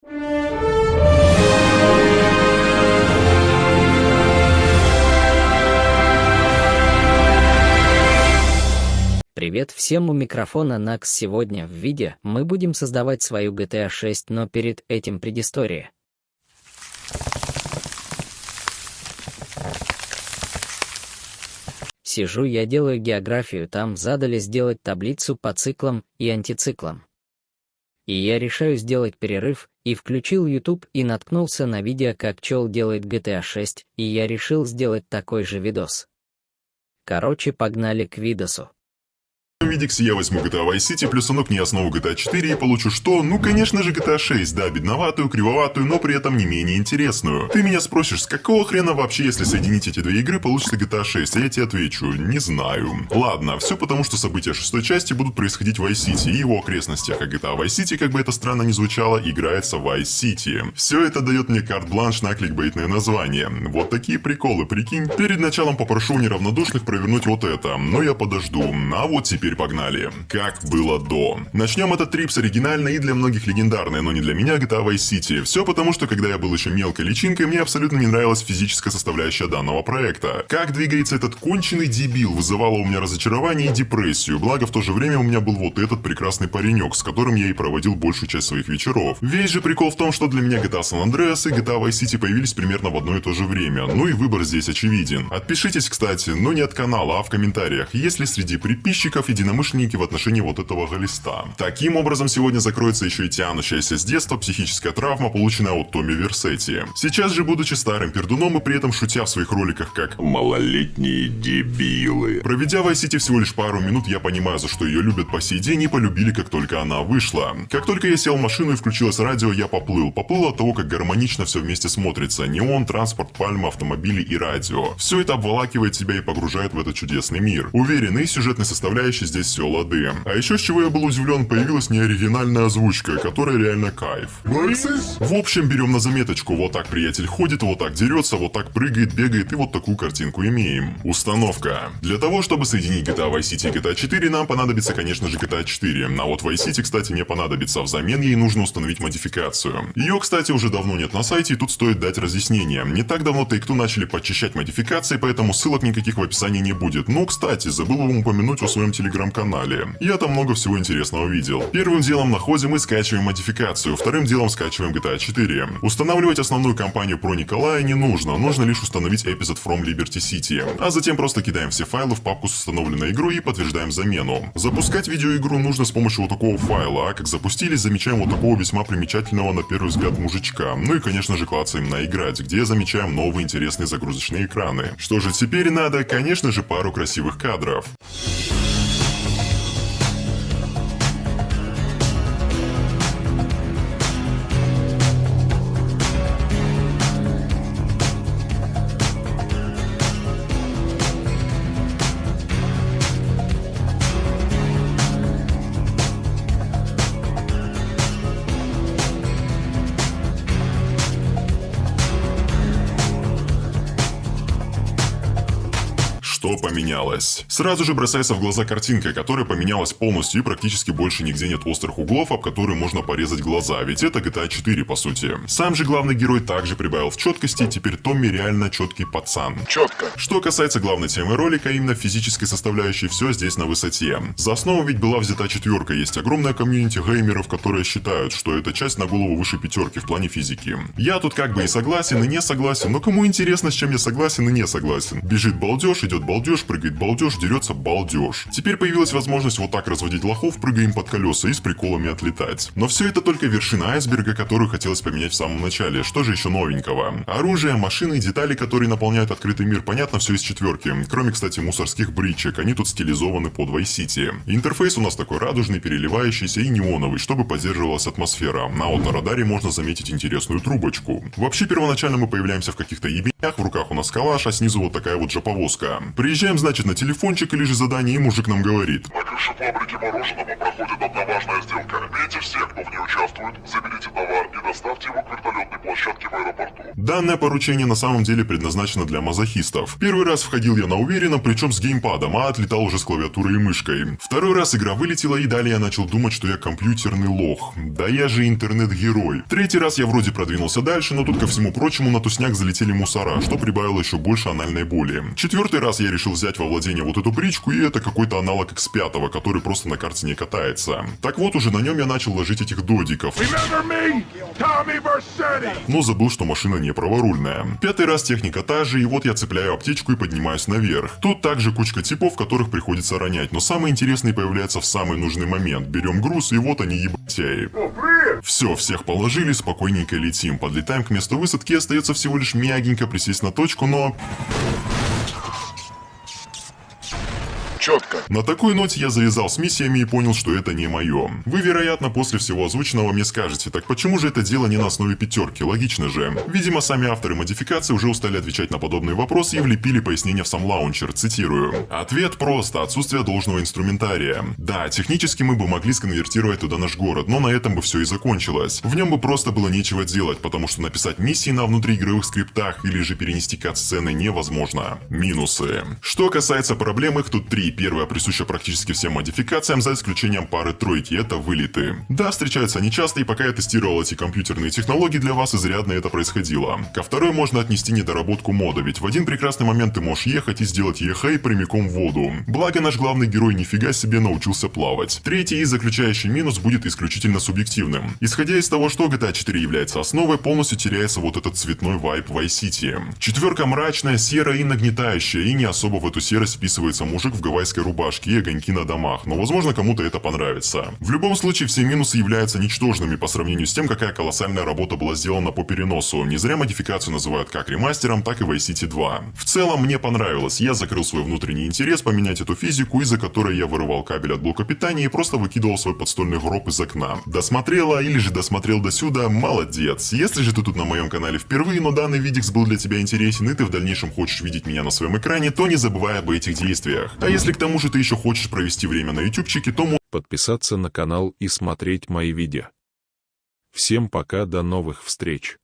Привет всем, у микрофона Накс. Сегодня в видео мы будем создавать свою GTA 6, но перед этим предыстория. Сижу я, делаю географию, там задали сделать таблицу по циклам и антициклам. И я решаю сделать перерыв, и включил YouTube и наткнулся на видео, как чел делает GTA 6, и я решил сделать такой же видос. Короче, погнали к видосу. В видиксе я возьму GTA Vice City, плюсану к ней основу GTA 4 и получу что? Ну, конечно же, GTA 6, да, бедноватую, кривоватую, но при этом не менее интересную. Ты меня спросишь, с какого хрена вообще, если соединить эти две игры, получится GTA 6? А я тебе отвечу, не знаю. Ладно, все потому, что события шестой части будут происходить в Vice City и его окрестностях, а GTA Vice City, как бы это странно ни звучало, играется в Vice City. Все это дает мне карт-бланш на кликбейтное название. Вот такие приколы, прикинь. Перед началом попрошу неравнодушных провернуть вот это, но я подожду. А вот теперь погнали. Как было до. Начнем этот трип с оригинальной и для многих легендарной, но не для меня, GTA Vice City. Все потому, что когда я был еще мелкой личинкой, мне абсолютно не нравилась физическая составляющая данного проекта. Как двигается этот конченый дебил вызывало у меня разочарование и депрессию, благо в то же время у меня был вот этот прекрасный паренек, с которым я и проводил большую часть своих вечеров. Весь же прикол в том, что для меня GTA San Andreas и GTA Vice City появились примерно в одно и то же время, ну и выбор здесь очевиден. Отпишитесь, кстати, но не от канала, а в комментариях, если среди подписчиков единомышленники в отношении вот этого галиста. Таким образом, сегодня закроется еще и тянущаяся с детства психическая травма, полученная от Томми Версетти. Сейчас же, будучи старым пердуном и при этом шутя в своих роликах как «малолетние дебилы», проведя Vice City всего лишь пару минут, я понимаю, за что ее любят по сей день и полюбили, как только она вышла. Как только я сел в машину и включилось радио, я поплыл. Поплыл от того, как гармонично все вместе смотрится. Неон, транспорт, пальмы, автомобили и радио. Все это обволакивает тебя и погружает в этот чудесный мир. Уверен, и сюжетной составляющей здесь все лады. А еще с чего я был удивлен, появилась неоригинальная озвучка, которая реально кайф. В общем, берем на заметочку. Вот так приятель ходит, вот так дерется, вот так прыгает, бегает, и вот такую картинку имеем. Установка. Для того, чтобы соединить GTA Vice City и GTA 4, нам понадобится, конечно же, GTA 4. А вот Vice City, кстати, не понадобится. Взамен ей нужно установить модификацию. Ее, кстати, уже давно нет на сайте, и тут стоит дать разъяснение. Не так давно Take-Two начали подчищать модификации, поэтому ссылок никаких в описании не будет. Ну, кстати, забыл вам упомянуть о своем телеграм-канале. Я там много всего интересного видел. Первым делом находим и скачиваем модификацию, вторым делом скачиваем GTA 4. Устанавливать основную кампанию про Николая не нужно, нужно лишь установить эпизод From Liberty City. А затем просто кидаем все файлы в папку с установленной игрой и подтверждаем замену. Запускать видеоигру нужно с помощью вот такого файла, а как запустили, замечаем вот такого весьма примечательного на первый взгляд мужичка. Ну и конечно же клацаем на играть, где замечаем новые интересные загрузочные экраны. Что же теперь надо? Конечно же пару красивых кадров. Что поменялось? Сразу же бросается в глаза картинка, которая поменялась полностью и практически больше нигде нет острых углов, об которые можно порезать глаза, ведь это GTA 4 по сути. Сам же главный герой также прибавил в четкости, и теперь Томми реально четкий пацан. Четко. Что касается главной темы ролика, именно физической составляющей, все здесь на высоте. За основу ведь была взята четверка, есть огромная комьюнити геймеров, которые считают, что эта часть на голову выше пятерки в плане физики. Я тут как бы и согласен, и не согласен, но кому интересно, с чем я согласен и не согласен. Бежит балдеж, идет балдеж, прыгает балдеж, дерется балдеж. Теперь появилась возможность вот так разводить лохов, прыгая им под колеса и с приколами отлетать. Но все это только вершина айсберга, которую хотелось поменять в самом начале. Что же еще новенького? Оружие, машины, детали, которые наполняют открытый мир, понятно, все из четверки. Кроме, кстати, мусорских бричек, они тут стилизованы под Vice City. Интерфейс у нас такой радужный, переливающийся и неоновый, чтобы поддерживалась атмосфера. А вот на радаре можно заметить интересную трубочку. Вообще, первоначально мы появляемся в каких-то в руках у нас калаш, а снизу вот такая вот же повозка. Приезжаем, значит, на телефончик или же задание, и мужик нам говорит: на крыше фабрики мороженого проходит одна важная сделка. Бейте всех, кто в ней участвует, заберите товар и доставьте его к вертолетной площадке в аэропорту. Данное поручение на самом деле предназначено для мазохистов. Первый раз входил я на уверенно, причем с геймпадом, а отлетал уже с клавиатурой и мышкой. Второй раз игра вылетела, и далее я начал думать, что я компьютерный лох. Да я же интернет-герой. Третий раз я вроде продвинулся дальше, но тут ко всему прочему на тусняк залетели мусора, что прибавило еще больше анальной боли. Четвертый раз я решил взять во владение вот эту бричку, и это какой-то аналог X5, который просто на карте не катается. Так вот, уже на нем я начал ложить этих додиков. Но забыл, что машина не праворульная. Пятый раз техника та же, и вот я цепляю аптечку и поднимаюсь наверх. Тут также кучка типов, которых приходится ронять, но самый интересный появляется в самый нужный момент. Берем груз, и вот они, ебатяи. Все, всех положили, спокойненько летим. Подлетаем к месту высадки, остается всего лишь мягенько присесть на точку, но... Четко. На такой ноте я завязал с миссиями и понял, что это не мое. Вы, вероятно, после всего озвученного мне скажете: так почему же это дело не на основе пятерки? Логично же. Видимо, сами авторы модификации уже устали отвечать на подобные вопросы и влепили пояснение в сам лаунчер, цитирую. Ответ просто: отсутствие должного инструментария. Да, технически мы бы могли сконвертировать туда наш город, но на этом бы все и закончилось. В нем бы просто было нечего делать, потому что написать миссии на внутриигровых скриптах или же перенести кат-сцены невозможно. Минусы. Что касается проблем, их тут три. Первая присуща практически всем модификациям, за исключением пары-тройки, это вылеты. Да, встречаются они часто, и пока я тестировал эти компьютерные технологии, для вас изрядно это происходило. Ко второй можно отнести недоработку мода, ведь в один прекрасный момент ты можешь ехать и сделать ехай прямиком в воду. Благо наш главный герой нифига себе научился плавать. Третий и заключающий минус будет исключительно субъективным. Исходя из того, что GTA 4 является основой, полностью теряется вот этот цветной вайб Vice City. Четверка мрачная, серая и нагнетающая, и не особо в эту серость вписывается мужик в гавайской рубашке и огоньки на домах, но возможно кому-то это понравится. В любом случае все минусы являются ничтожными по сравнению с тем, какая колоссальная работа была сделана по переносу. Не зря модификацию называют как ремастером, так и Vice City 2. В целом мне понравилось, я закрыл свой внутренний интерес поменять эту физику, из-за которой я вырывал кабель от блока питания и просто выкидывал свой подстольный гроб из окна. Досмотрела или же досмотрел до сюда, молодец. Если же ты тут на моем канале впервые, но данный видикс был для тебя интересен и ты в дальнейшем хочешь видеть меня на своем экране, то не забывай об этих действиях. А если к тому же ты еще хочешь провести время на ютубчике, то подписаться на канал и смотреть мои видео. Всем пока, до новых встреч.